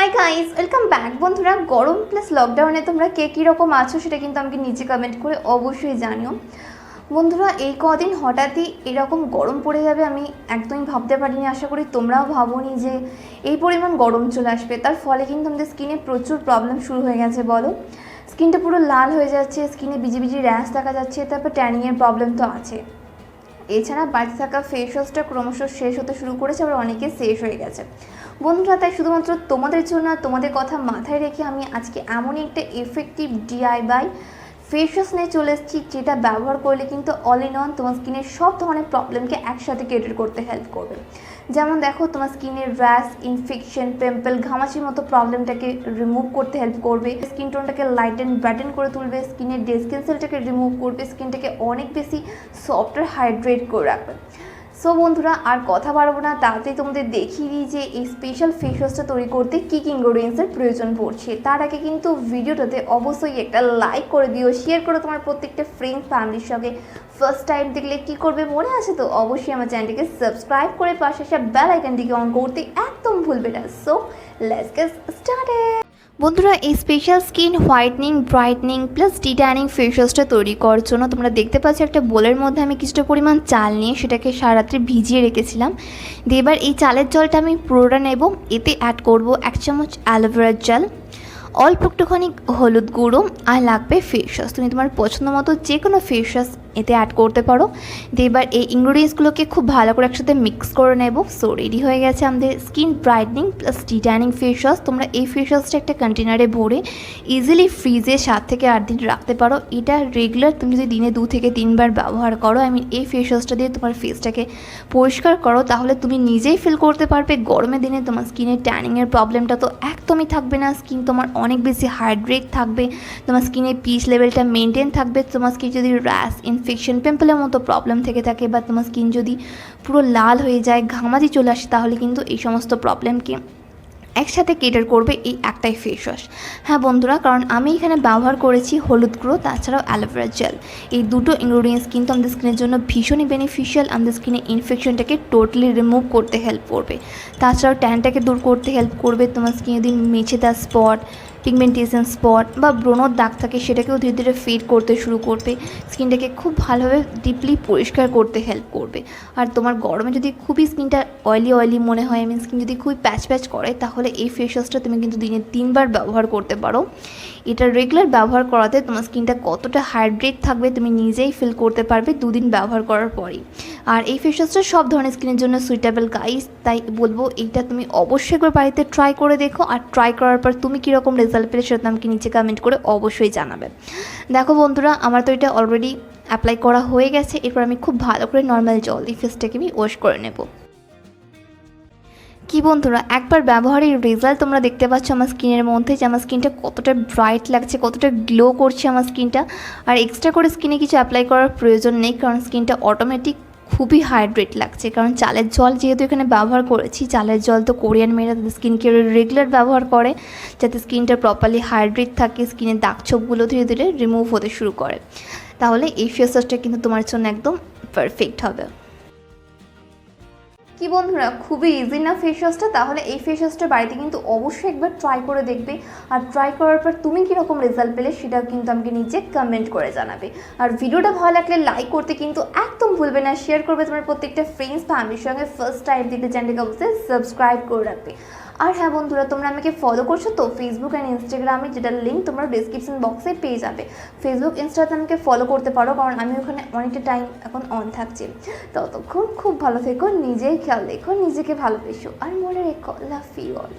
Hi guys, welcome back. বন্ধুরা, গরম plus লকডাউনে তোমরা কে কীরকম আছো সেটা কিন্তু আমাকে নিচে কমেন্ট করে অবশ্যই জানিও। বন্ধুরা, এই কদিন হঠাৎই এরকম গরম পড়ে যাবে আমি একদমই ভাবতে পারিনি। আশা করি তোমরাও ভাবোনি যে এই পরিমাণ গরম চলে আসবে। তার ফলে কিন্তু আমাদের স্কিনে প্রচুর প্রবলেম শুরু হয়ে গেছে। বলো, স্কিনটা পুরো লাল হয়ে যাচ্ছে, স্কিনে বিজি বিজি র্যাশ দেখা যাচ্ছে, তারপর ট্যানিংয়ের প্রবলেম তো আছে। এছাড়া বাড়িতে থাকা ফেস ওয়াশটা ক্রমশ শেষ হতে শুরু করেছে, আবার অনেকে শেষ হয়ে গেছে। বন্ধুরা, তাই শুধুমাত্র তোমাদের জন্য তোমাদের কথা মাথায় রেখে আমি আজকে এমনই একটা এফেক্টিভ ডিআইওয়াই ফেস ওয়াশ নিয়ে চলে এসেছি, যেটা ব্যবহার করলে কিন্তু অল ইন অন তোমার স্কিনের সব ধরনের প্রবলেমকে একসাথে ক্যাটার করতে হেল্প করবে। যেমন দেখো, তোমার স্কিনের র্যাশ, ইনফেকশন, পিম্পল, ঘামাচির মতো প্রবলেমটাকে রিমুভ করতে হেল্প করবে, স্কিন টোনটাকে লাইট অ্যান্ড ব্রাইটেন করে তুলবে, স্কিনের ডেড স্কিন সেলটাকে রিমুভ করবে, স্কিনটাকে অনেক বেশি সফট আর হাইড্রেট করে রাখবে। সো বন্ধুরা, আর কথা বাড়াবো না, তাড়াতাড়ি তোমাদের দেখিয়ে দিই যে এই স্পেশাল ফেস ওয়াশটা তৈরি করতে কী কী ইনগ্রেডিয়েন্টসের প্রয়োজন পড়ছে। তার আগে কিন্তু ভিডিওটাতে অবশ্যই একটা লাইক করে দিও, শেয়ার করে তোমার প্রত্যেকটা ফ্রেন্ড ফ্যামিলির সঙ্গে। ফার্স্ট টাইম দেখলে কী করবে মনে আছে তো? অবশ্যই আমার চ্যানেলটিকে সাবস্ক্রাইব করে পাশে আসা বেল আইকনটিকে অন করতে একদম ভুলবে না। So let's get started. বন্ধুরা, এই special skin whitening, brightening plus detanning face ওয়াশটা তৈরি করার জন্য তোমরা দেখতে পাচ্ছ একটা বোলের মধ্যে আমি কিছুটা পরিমাণ চাল নিয়ে সেটাকে সারারাত্রি ভিজিয়ে রেখেছিলাম। দিয়ে এবার এই চালের জলটা আমি পুরোটা নেব। এতে অ্যাড করব 1 চামচ অ্যালোভেরার জেল, অল্প একটুখানি হলুদ গুঁড়ো, আর লাগবে ফেস ওয়াশ। তুমি তোমার পছন্দ মতো যে কোনো ফেস ওয়াশ এতে অ্যাড করতে পারো। দিয়ে এবার এই ইনগ্রিডিয়েন্টসগুলোকে খুব ভালো করে একসাথে মিক্স করে নেব। সো রেডি হয়ে গেছে আমাদের skin brightening plus detanning face wash. তোমরা এই ফেস ওয়াশটা একটা কন্টেনারে ভরে ইজিলি ফ্রিজে 7 থেকে 8 দিন রাখতে পারো। এটা রেগুলার তুমি যদি দিনে 2 থেকে 3 বার ব্যবহার করো, এই ফেস ওয়াশটা দিয়ে তোমার ফেসটাকে পরিষ্কার করো, তাহলে তুমি নিজেই ফিল করতে পারবে গরমের দিনে তোমার স্কিনের ট্যানিংয়ের প্রবলেমটা তো একদমই থাকবে না। স্কিন তোমার অনেক বেশি হাইড্রেট থাকবে, তোমার স্কিনের পিএইচ লেভেলটা মেনটেন থাকবে। তোমার স্কিন যদি র্যাশ, ইনফেকশন, পিম্পলের মতো প্রবলেম থেকে থাকে, বা তোমার স্কিন যদি পুরো লাল হয়ে যায়, ঘামাচি চলে আসে, তাহলে কিন্তু এই সমস্ত প্রবলেমকে একসাথে কেটার করবে এই একটাই ফেস ওয়াশ। হ্যাঁ বন্ধুরা, কারণ আমি এখানে ব্যবহার করেছি হলুদ গুঁড়ো, তাছাড়াও অ্যালোভেরা জেল। এই দুটো ইনগ্রিডিয়েন্টস কিন্তু আমাদের স্কিনের জন্য ভীষণই বেনিফিশিয়াল। আমাদের স্কিনের ইনফেকশনটাকে টোটালি রিমুভ করতে হেল্প করবে, তাছাড়াও ট্যানটাকে দূর করতে হেল্প করবে। তোমার স্কিনে যদি মেচেদার স্পট, পিগমেন্টেশন স্পট বা ব্রণর দাগ থাকে, সেটাকেও ধীরে ধীরে ফেড করতে শুরু করবে। স্কিনটাকে খুব ভালোভাবে ডিপলি পরিষ্কার করতে হেল্প করবে। আর তোমার গরমে যদি খুবই স্কিনটা অয়েলি মনে হয়, স্কিন যদি খুবই প্যাচ করে, তাহলে এই ফেস ওয়াশটা তুমি কিন্তু দিনে 3 বার ব্যবহার করতে পারো। এটা রেগুলার ব্যবহার করাতে তোমার স্কিনটা কতটা হাইড্রেট থাকবে তুমি নিজেই ফিল করতে পারবে 2 দিন ব্যবহার করার পরেই। আর এই ফেস ওয়াশটা সব ধরনের স্কিনের জন্য সুইটেবল গাইস, তাই বলবো এইটা তুমি অবশ্যই একবার বাড়িতে ট্রাই করে দেখো। আর ট্রাই করার পর তুমি কীরকম রেজাল্ট পেলে সেটা আমাকে নিচে কমেন্ট করে অবশ্যই জানাবে। দেখো বন্ধুরা, আমার তো এটা অলরেডি অ্যাপ্লাই করা হয়ে গেছে। এরপর আমি খুব ভালো করে নর্মাল জল দিয়ে ফেসটাকে আমি ওয়াশ করে নেব। কি বন্ধুরা, একবার ব্যবহারের রেজাল্ট তোমরা দেখতে পাচ্ছ আমার স্কিনের মধ্যে, যে আমার স্কিনটা কতটা ব্রাইট লাগছে, কতটা গ্লো করছে আমার স্কিনটা। আর এক্সট্রা করে স্কিনে কিছু অ্যাপ্লাই করার প্রয়োজন নেই, কারণ স্কিনটা অটোমেটিক খুবই হাইড্রেট লাগছে। কারণ চালের জল যেহেতু এখানে ব্যবহার করেছি, চালের জল তো কোরিয়ান মেয়েরা তাদের স্কিন কেয়ারে রেগুলার ব্যবহার করে, যাতে স্কিনটা প্রপারলি হাইড্রেট থাকে, স্কিনের দাগ ছোপগুলো ধীরে ধীরে রিমুভ হতে শুরু করে। তাহলে এই ফেস ওয়াশটা কিন্তু তোমার জন্য একদম পারফেক্ট হবে। কি বন্ধুরা, খুবই ইজি না ফেস ওয়াশটা? তাহলে এই ফেস ওয়াশটা বাড়িতে কিন্তু অবশ্যই একবার ট্রাই করে দেখবে। আর ট্রাই করার পর তুমি কীরকম রেজাল্ট পেলে সেটাও কিন্তু আমাকে নিচে কমেন্ট করে জানাবে। আর ভিডিওটা ভালো লাগলে লাইক করতে কিন্তু একদম ভুলবে না, শেয়ার করবে তোমার প্রত্যেকটা ফ্রেন্ডস ফ্যামিলির সঙ্গে। ফার্স্ট টাইম দেখলে চ্যানেলটাকে অবশ্যই সাবস্ক্রাইব করে রাখবে। আর হ্যাঁ বন্ধুরা, তোমরা আমাকে ফলো করছো তো ফেসবুক অ্যান্ড ইনস্টাগ্রামে, যেটার লিঙ্ক তোমরা ডিসক্রিপশন বক্সে পেয়ে যাবে। ফেসবুক ইনস্টাতে আমাকে ফলো করতে পারো, কারণ আমি ওখানে অনেকটা টাইম এখন অন থাকছি। ততক্ষণ খুব ভালো থেকো, নিজেই খেয়াল রেখো, নিজেকে ভালোবেসো, আর মনে রেখো লাভ ইউ অল।